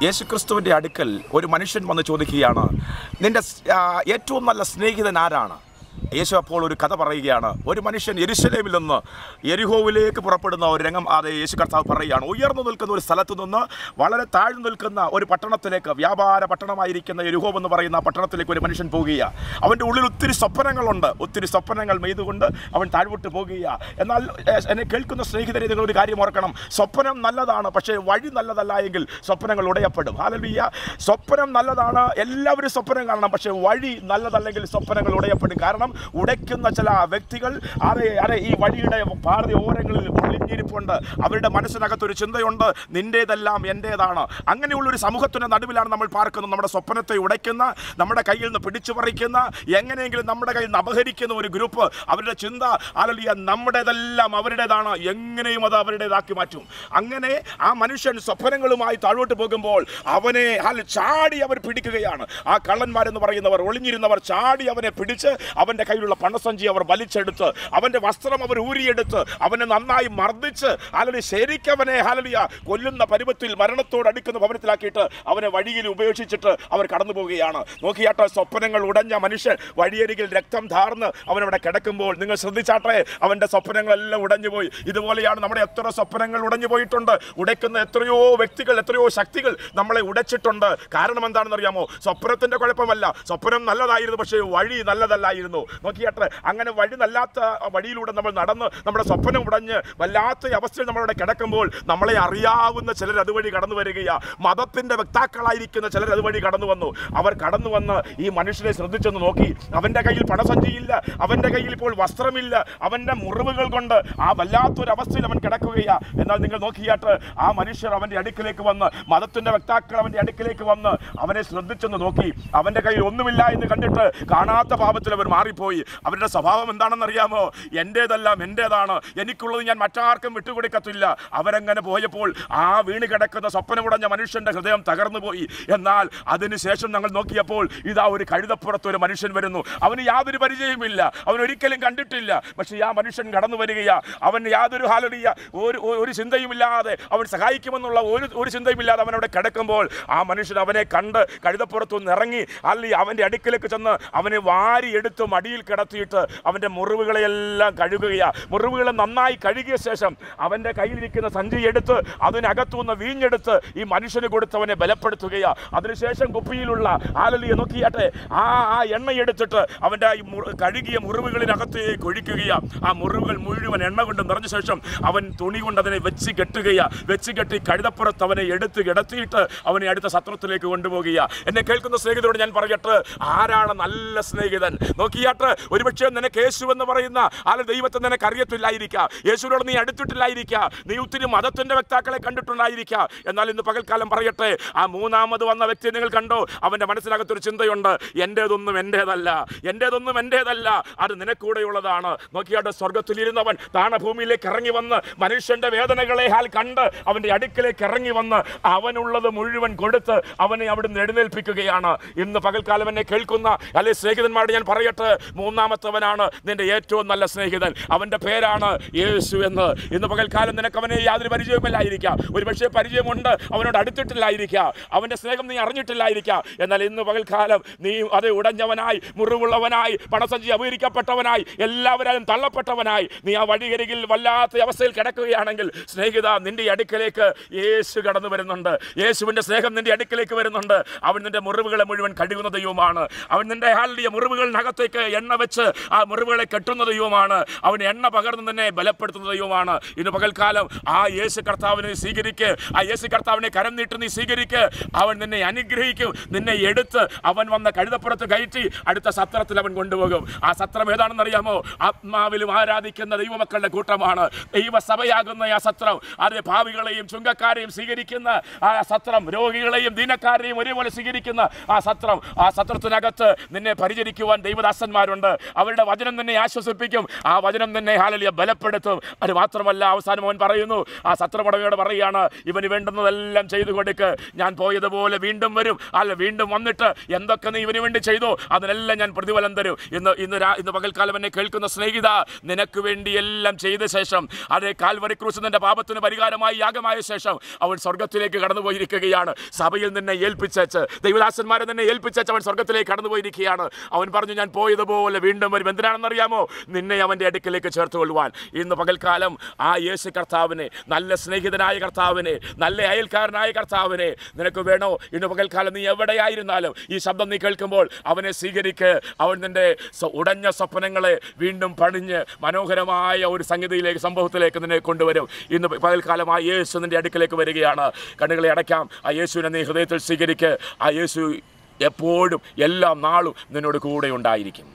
യേശുക്രിസ്തുവിൻ്റെ അടുക്കൽ ഒരു മനുഷ്യൻ വന്ന് ചോദിക്കുകയാണ്, നിൻ്റെ ഏറ്റവും നല്ല സ്നേഹിതൻ ആരാണ്? യേശു അപ്പോൾ ഒരു കഥ പറയുകയാണ്. ഒരു മനുഷ്യൻ യെരുശലേമിൽ നിന്ന് യെരിഹോവിലേക്ക് പുറപ്പെടുന്ന ഒരു രംഗം അത് യേശു കർത്താവ് പറയുകയാണ്. ഉയർന്നു നിൽക്കുന്ന ഒരു സ്ഥലത്തു നിന്ന് വളരെ താഴ്ന്നു നിൽക്കുന്ന ഒരു പട്ടണത്തിലേക്ക്, വ്യാപാര പട്ടണമായിരിക്കുന്ന യെരിഹോ എന്ന് പറയുന്ന പട്ടണത്തിലേക്ക് ഒരു മനുഷ്യൻ പോകുകയാണ്. അവൻ്റെ ഉള്ളിൽ ഒത്തിരി സ്വപ്നങ്ങളുണ്ട്, ഒത്തിരി സ്വപ്നങ്ങൾ മെയ്തുകൊണ്ട് അവൻ താഴ്വിട്ട് പോകുകയാണ്. എന്നാൽ എന്നെ കേൾക്കുന്ന സ്നേഹിതരെ, നിങ്ങളൊരു കാര്യം ഓർക്കണം, സ്വപ്നം നല്ലതാണ്, പക്ഷേ വഴി നല്ലതല്ല എങ്കിൽ സ്വപ്നങ്ങൾ ഉടയപ്പെടും. ഹല്ലേലൂയ. സ്വപ്നം നല്ലതാണ്, എല്ലാവരും സ്വപ്നം കാണണം, പക്ഷേ വഴി നല്ലതല്ലെങ്കിൽ സ്വപ്നങ്ങൾ ഉടയപ്പെടും. കാരണം ഉടയ്ക്കുന്ന ചില വ്യക്തികൾ ഈ വഴിയുടെ പാതി ഓരങ്ങളിൽ ഒളിഞ്ഞിരിപ്പുണ്ട്. അവരുടെ മനസ്സിനകത്തൊരു ചിന്തയുണ്ട്, നിന്റേതെല്ലാം എൻ്റേതാണ്. അങ്ങനെയുള്ളൊരു സമൂഹത്തിൻ്റെ നടുവിലാണ് നമ്മൾ പാർക്കുന്നത്. നമ്മുടെ സ്വപ്നത്തെ ഉടയ്ക്കുന്ന, നമ്മുടെ കയ്യിൽ നിന്ന് പിടിച്ചു പറിക്കുന്ന, എങ്ങനെയെങ്കിലും നമ്മുടെ കയ്യിൽ നിന്ന് അപഹരിക്കുന്ന ഒരു ഗ്രൂപ്പ്. അവരുടെ ചിന്ത ഹല്ലേലൂയ, നമ്മുടേതെല്ലാം അവരുടേതാണ്, എങ്ങനെയും അത് അവരുടേതാക്കി മാറ്റും. അങ്ങനെ ആ മനുഷ്യൻ സ്വപ്നങ്ങളുമായി താഴോട്ട് പോകുമ്പോൾ അവനെ ചാടി അവർ പിടിക്കുകയാണ്. ആ കള്ളന്മാരെന്ന് പറയുന്നവർ, ഒളിഞ്ഞിരുന്നവർ ചാടി അവനെ പിടിച്ച് അവൻ്റെ കയ്യിലുള്ള പണസഞ്ചി അവർ വലിച്ചെടുത്ത്, അവൻ്റെ വസ്ത്രം അവർ ഊരിയെടുത്ത്, അവനെ നന്നായി മർദ്ദിച്ച് ശരിക്കും അവനെ കൊല്ലുന്ന പരുവത്തിൽ, മരണത്തോട് അടുക്കുന്ന ഭവനത്തിലാക്കിയിട്ട് അവനെ വഴിയിൽ ഉപേക്ഷിച്ചിട്ട് അവർ കടന്നു പോവുകയാണ്. നോക്കിയാട്ടെ, സ്വപ്നങ്ങൾ ഉടഞ്ഞ മനുഷ്യൻ വഴിയരികിൽ രക്തം ധാർന്ന് അവനവിടെ കിടക്കുമ്പോൾ നിങ്ങൾ ശ്രദ്ധിച്ചാട്ടെ, അവൻ്റെ സ്വപ്നങ്ങളെല്ലാം ഉടഞ്ഞുപോയി. ഇതുപോലെയാണ് നമ്മുടെ എത്ര സ്വപ്നങ്ങൾ ഉടഞ്ഞു പോയിട്ടുണ്ട്. ഉടയ്ക്കുന്ന എത്രയോ വ്യക്തികൾ, എത്രയോ ശക്തികൾ നമ്മളെ ഉടച്ചിട്ടുണ്ട്. കാരണം എന്താണെന്ന് അറിയാമോ? സ്വപ്നത്തിൻ്റെ കുഴപ്പമല്ല, സ്വപ്നം നല്ലതായിരുന്നു, പക്ഷേ വഴി നല്ലതല്ലായിരുന്നു. നോക്കിയാട്ടെ, അങ്ങനെ വഴി നല്ലാത്ത വഴിയിലൂടെ നമ്മൾ നടന്ന് നമ്മുടെ സ്വപ്നം ഉടഞ്ഞ് വല്ലാത്ത അവസ്ഥയിൽ നമ്മളവിടെ കിടക്കുമ്പോൾ നമ്മളെ അറിയാവുന്ന ചിലർ അതുവഴി കടന്നു വരികയാണ്. മതത്തിൻ്റെ വക്താക്കളായിരിക്കുന്ന ചിലർ അതുവഴി കടന്നു വന്നു. അവർ കടന്നു വന്ന് ഈ മനുഷ്യനെ ശ്രദ്ധിച്ചെന്ന് നോക്കി. അവൻ്റെ കയ്യിൽ പണസഞ്ചിയില്ല, അവൻ്റെ കയ്യിൽ ഇപ്പോൾ വസ്ത്രമില്ല, അവൻ്റെ മുറിവുകൾ കൊണ്ട് ആ വല്ലാത്തൊരവസ്ഥയിൽ അവൻ കിടക്കുകയാണ്. എന്നാൽ നിങ്ങൾ നോക്കിയാട്ട്, ആ മനുഷ്യർ അവൻ്റെ അടുക്കിലേക്ക് വന്ന്, മതത്തിൻ്റെ വക്താക്കൾ അവൻ്റെ അടുക്കിലേക്ക് വന്ന് അവനെ ശ്രദ്ധിച്ചെന്ന് നോക്കി. അവൻ്റെ കയ്യിൽ ഒന്നുമില്ല എന്ന് കണ്ടിട്ട് കാണാത്ത പാപത്തിൽ അവർ മാറിപ്പോയി. അവരുടെ സ്വഭാവം എന്താണെന്നറിയാമോ? എൻ്റേതെല്ലാം എൻ്റേതാണ്, എനിക്കുള്ളത് ഞാൻ മറ്റാർക്കും വിട്ടുകൊടുക്കത്തില്ല. അവരങ്ങനെ പോയപ്പോൾ ആ വീണ് കിടക്കുന്ന സ്വപ്നമുടഞ്ഞ മനുഷ്യൻ്റെ ഹൃദയം തകർന്നു പോയി. എന്നാൽ അതിനുശേഷം ഞങ്ങൾ നോക്കിയപ്പോൾ ഇതാ ഒരു കഴുതപ്പുറത്ത് ഒരു മനുഷ്യൻ വരുന്നു. അവന് യാതൊരു പരിചയമില്ല, അവൻ ഒരിക്കലും കണ്ടിട്ടില്ല. പക്ഷേ ആ മനുഷ്യൻ കടന്നു വരികയാ. അവൻ യാതൊരു ഒരു ചിന്തയുമില്ലാതെ, അവൻ സഹായിക്കുമെന്നുള്ള ഒരു ചിന്തയുമില്ലാതെ അവൻ അവിടെ കിടക്കുമ്പോൾ ആ മനുഷ്യൻ അവനെ കണ്ട് കഴുതപ്പുറത്തുനിന്ന് ഇറങ്ങി അവൻ്റെ അടുക്കിലേക്ക് ചെന്ന് അവനെ വാരിയെടുത്ത് മടിയിൽ കിടത്തിയിട്ട് അവൻ്റെ മുറിവുകളെല്ലാം കഴുകുകയാണ്. മുറിവുകളെ നന്നായി കഴുകിയ ശേഷം അവൻ്റെ കയ്യിലിരിക്കുന്ന സഞ്ചി എടുത്ത് അതിനകത്തുനിന്ന് വീഞ്ഞെടുത്ത് ഈ മനുഷ്യന് കൊടുത്തവനെ ബലപ്പെടുത്തുകയാണ്. അതിനുശേഷം കുപ്പിയിലുള്ള നോക്കിയാട്ടെ, ആ എണ്ണ എടുത്തിട്ട് അവൻ്റെ കഴുകിയ മുറിവുകളിനകത്തേക്ക് ഒഴിക്കുകയാണ്. ആ മുറിവുകൾ മുഴുവൻ എണ്ണ കൊണ്ട് നിറഞ്ഞ ശേഷം അവൻ തുണി കൊണ്ട് അതിനെ വെച്ച് കെട്ടുകയാണ്. വെച്ച് കെട്ടി കഴുതപ്പുറത്ത് അവനെ എടുത്ത് കിടത്തിയിട്ട് അവനെ അടുത്ത സത്രത്തിലേക്ക് കൊണ്ടുപോകുകയാണ്. എന്നെ കേൾക്കുന്ന സ്നേഹിതരോട് ഞാൻ പറയട്ടെ, ആരാണ് നല്ല സ്നേഹിതൻ? നോക്കിയാട്ട്, ഒരുപക്ഷെ നിനക്ക് യേശു എന്ന് പറയുന്ന ദൈവത്തെ നിനക്ക് അറിയത്തില്ലായിരിക്കാം, യേശുവിനോട് നീ അടുത്തിട്ടില്ലായിരിക്കാം, നീ ഒത്തിരി മതത്തിൻ്റെ വക്താക്കളെ കണ്ടിട്ടുണ്ടായിരിക്കാം. എന്നാൽ ഇന്ന് പകൽക്കാലം പറയട്ടെ, ആ മൂന്നാമത് വന്ന വ്യക്തിയെ നിങ്ങൾ കണ്ടോ? അവൻ്റെ മനസ്സിനകത്തൊരു ചിന്തയുണ്ട്, എൻ്റേതൊന്നും എൻ്റേതല്ല, എൻ്റേതൊന്നും എൻ്റേതല്ല, അത് നിനക്കൂടെയുള്ളതാണ്. നോക്കിയാട്ട്, സ്വർഗത്തിലിരുന്നവൻ താണഭൂമിയിലേക്ക് ഇറങ്ങി വന്ന് മനുഷ്യൻ്റെ വേദനകളെ കണ്ട് അവൻ്റെ അടുക്കിലേക്ക് ഇറങ്ങി വന്ന് അവനുള്ളത് മുഴുവൻ കൊടുത്ത് അവനെ അവിടുന്ന് എഴുന്നേൽപ്പിക്കുകയാണ്. ഇന്ന് പകൽക്കാലം എന്നെ കേൾക്കുന്ന സ്നേഹിതന്മാരോട് ഞാൻ പറയട്ടെ, മൂന്നാമത്തവനാണ് നിന്റെ ഏറ്റവും നല്ല സ്നേഹിതൻ. അവൻ്റെ പേരാണ് യേശു എന്ന്. ഇന്ന് പകൽക്കാലം നിനക്ക് അവനെ യാതൊരു പരിചയമില്ലായിരിക്കാം, ഒരു പക്ഷേ പരിചയമുണ്ട്, അവനോട് അടുത്തിട്ടില്ലായിരിക്കാം, അവൻ്റെ സ്നേഹം നീ അറിഞ്ഞിട്ടില്ലായിരിക്കാം. എന്നാൽ ഇന്ന് പകൽക്കാലം നീ അത് ഉടഞ്ഞവനായി, മുറിവുള്ളവനായി, പണസഞ്ചി അപഹരിക്കപ്പെട്ടവനായി, എല്ലാവരും തള്ളപ്പെട്ടവനായി നീ ആ വഴിയരികിൽ വല്ലാത്ത അവസ്ഥയിൽ കിടക്കുകയാണെങ്കിൽ, സ്നേഹിത, നിന്റെ അടുക്കലേക്ക് യേശു കടന്നു വരുന്നുണ്ട്. യേശുവിൻ്റെ സ്നേഹം നിന്റെ അടുക്കലേക്ക് വരുന്നുണ്ട്. അവൻ നിന്റെ മുറിവുകളെ മുഴുവൻ കഴുകുന്ന ദൈവമാണ്. അവൻ നിന്റെ മുറിവുകളിനകത്തേക്ക് എണ്ണ വെച്ച് ആ മുറിവുകളെ കെട്ടുന്ന ദൈവമാണ്. അവൻ എണ്ണ പകർന്ന് തന്നെ ബലപ്പെടുത്തുന്ന ദൈവമാണ്. ഇന്ന് പകൽക്കാലം ആ യേശു കർത്താവിനെ സ്വീകരിക്ക്, ആ യേശു കർത്താവിനെ കരം നീട്ടി നീ സ്വീകരിക്ക്. അവൻ നിന്നെ അനുഗ്രഹിക്കും. നിന്നെ എടുത്ത് അവൻ വന്ന കഴുതപ്പുറത്ത് കയറ്റി അടുത്ത സത്രത്തിൽ അവൻ കൊണ്ടുപോകും. ആ സത്രം ഏതാണെന്നറിയാമോ? ആത്മാവിലും ആരാധിക്കുന്ന ദൈവമക്കളുടെ കൂട്ടമാണ്. ദൈവസഭയാകുന്ന ആ സത്രം, അത് പാപികളെയും ചുങ്കക്കാരെയും സ്വീകരിക്കുന്ന ആ സത്രം, രോഗികളെയും ദീനക്കാരെയും ഒരേപോലെ സ്വീകരിക്കുന്ന ആ സത്രം. ആ സത്രത്തിനകത്ത് നിന്നെ പരിചരിക്കുവാൻ ദൈവദാസന്മാരുണ്ട്. അവരുടെ വചനം നിന്നെ ആശ്വസിപ്പിക്കും. ആ വചനം നിന്നെ ബലപ്പെടുത്തും. അത് മാത്രമല്ല അവസാനം അവൻ പറയുന്നു, ആ സത്രമുടമയോട് പറയുകയാണ്, ഇവന് വേണ്ടുന്നതെല്ലാം ചെയ്തു കൊടുക്ക്, ഞാൻ പോയതുപോലെ വീണ്ടും വരും, അല്ല വീണ്ടും വന്നിട്ട് എന്തൊക്കെ നീ ഇവന് വേണ്ടി ചെയ്തോ അതിനെല്ലാം ഞാൻ പ്രതിഫലം തരും. ഇന്ന് പകൽക്കാലം എന്നെ കേൾക്കുന്ന സ്നേഹിത, നിനക്ക് വേണ്ടി എല്ലാം ചെയ്ത ശേഷം, അതേ കാൽവരി ക്രൂശ് നിന്റെ പാപത്തിന് പരിഹാരമായി യാഗമായ ശേഷം അവൻ സ്വർഗത്തിലേക്ക് കടന്നുപോയിരിക്കുകയാണ്. സഭയിൽ നിന്നെ ഏൽപ്പിച്ചേച്ച്, ദൈവദാസന്മാരെ നിന്നെ ഏൽപ്പിച്ചേച്ച് അവൻ സ്വർഗത്തിലേക്ക് കടന്നുപോയിരിക്കുകയാണ്. അവൻ പറഞ്ഞു, ഞാൻ പോയതുപോലെ വീണ്ടും വരും. എന്തിനാണെന്നറിയാമോ? നിന്നെ അവൻ്റെ അടുക്കിലേക്ക് ചേർത്തുകൊള്ളുവാൻ. ഇന്ന് പകൽക്കാലം ആ യേശു കർത്താവിനെ, നല്ല സ്നേഹിതനായ കർത്താവിനെ, നല്ല അയൽക്കാരനായ കർത്താവിനെ നിനക്ക് വേണോ? ഇന്ന് പകൽക്കാലം നീ എവിടെയായിരുന്നാലും ഈ ശബ്ദം നീ കേൾക്കുമ്പോൾ അവനെ സ്വീകരിക്ക്. അവൻ നിന്റെ ഉടഞ്ഞ സ്വപ്നങ്ങളെ വീണ്ടും പണിഞ്ഞ് മനോഹരമായ ഒരു സംഭവത്തിലേക്ക് നിന്നെ കൊണ്ടുവരും. ഇന്ന് പകൽക്കാലം ആ യേശു നിന്റെ അടുക്കിലേക്ക് വരികയാണ്. കണ്ണുകളെ അടയ്ക്കാം. ആ യേശുവിനെ നീ ഹൃദയത്തിൽ സ്വീകരിക്ക്. ആ യേശു എപ്പോഴും എല്ലാ നാളും നിന്നോട് കൂടെ ഉണ്ടായിരിക്കും.